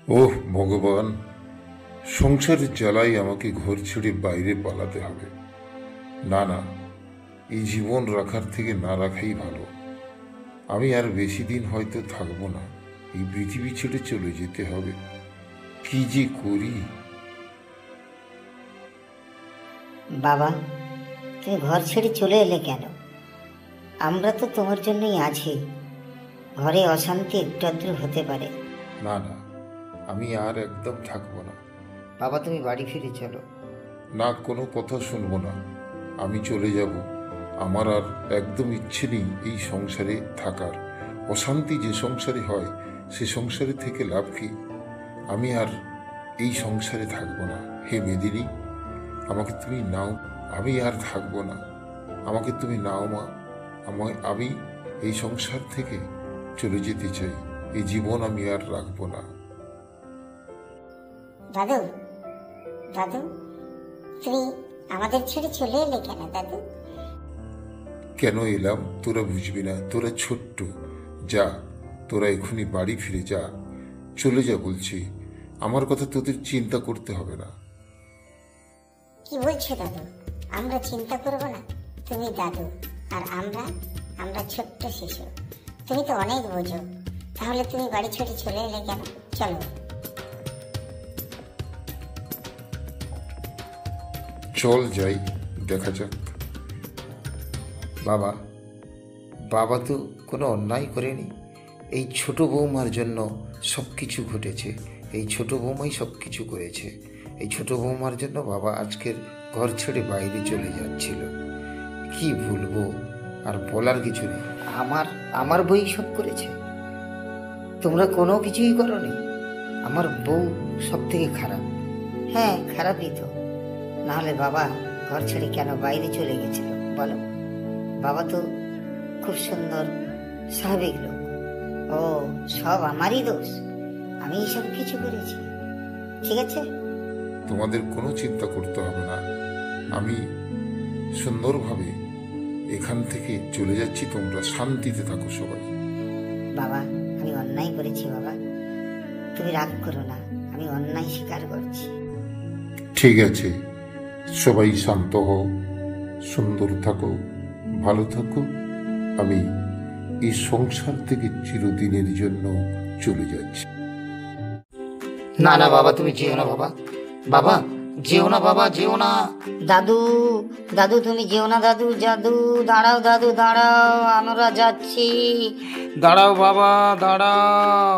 ওহ ভগবান, সংসারের জ্বালাই আমাকে ঘর ছেড়ে বাইরে পালাতে হবে। না না, এই জীবন রাখার থেকে না রাখাই ভালো। আমি আর বেশি দিন হয়তো থাকবো না, এই পৃথিবী ছেড়ে চলে যেতে হবে। কি যে করি। বাবা, তুমি ঘর ছেড়ে চলে এলে কেন? আমরা তো তোমার জন্যই আছি। ঘরে অশান্তি একটু আধটু হতে পারে। না না, আমি আর একদম থাকবো না। বাবা, তুমি বাড়ি ফিরে চলো। না, কোনো কথা শুনবো না। আমি চলে যাব। আমার আর একদম ইচ্ছে নেই এই সংসারে থাকার। অশান্তি যে সংসারে হয় সে সংসারে থেকে লাভ কি? আমি আর এই সংসারে থাকবো না। হে মেদিনী, আমাকে তুমি নাও। আমি আর থাকবো না। আমাকে তুমি নাও মা। আমি এই সংসার থেকে চলে যেতে চাই। এই জীবন আমি আর রাখবো না। দাদু, দাদু, তুমি আমাদের ছেড়ে চলে এলে কেন দাদু? কেন এলাম তোরা বুঝবি না? তোরা ছোট্ট। যা, তোরা এখনই বাড়ি ফিরে যা। চলে যা বলছি। আমার কথা তোদের চিন্তা করতে হবে না। কি বলছো দাদু? আমরা চিন্তা করব না? তুমি দাদু আর আমরা ছোট্ট শিশু। তুমি তো অনেক বোঝো। তাহলে তুমি বাড়ি ছেড়ে চলে এলে কেন? চলো। চল যাই, দেখা যাক। বাবা, বাবা তো কোনো অন্যায় করেনি। এই ছোট বৌমার জন্য সব কিছু ঘটেছে। এই ছোট বৌমাই সব কিছু করেছে। এই ছোট বৌমার জন্য বাবা আজকের ঘর ছেড়ে বাইরে চলে যাচ্ছিল। কি বলবো, আর বলার কিছু নেই। আমার আমার বই সব করেছে। তোমরা কোনো কিছুই করনি। আমার বউ সব থেকে খারাপ। হ্যাঁ, খারাপই তো। নাহলে বাবা ঘর ছেড়ে কেন বাইরে চলে গেছিল বলো? বাবা তো খুব সুন্দর, স্বাভাবিক লোক। ও, সব আমারই দোষ। আমি সব কিছু করেছি। ঠিক আছে। তোমাদের কোনো চিন্তা করতে হবে না। আমি সুন্দরভাবে এখান থেকে চলে যাচ্ছি। তোমরা শান্তিতে থাকো সবাই। বাবা, আমি অন্যায় করেছি বাবা, তুমি রাগ করো না। আমি অন্যায় স্বীকার করছি। ঠিক আছে, সবাই শান্ত হও, সুন্দর থাকো, ভালো থাকো। আমি এই সংসার থেকে চিরদিনের জন্য চলে যাচ্ছি। না না বাবা, তুমি যেও না বাবা। বাবা যেও না, বাবা যেও না। দাদু, দাদু তুমি যেও না। দাদু, দাদু দাঁড়াও, দাদু দাঁড়াও, আমরা যাচ্ছি। দাঁড়াও বাবা, দাঁড়াও।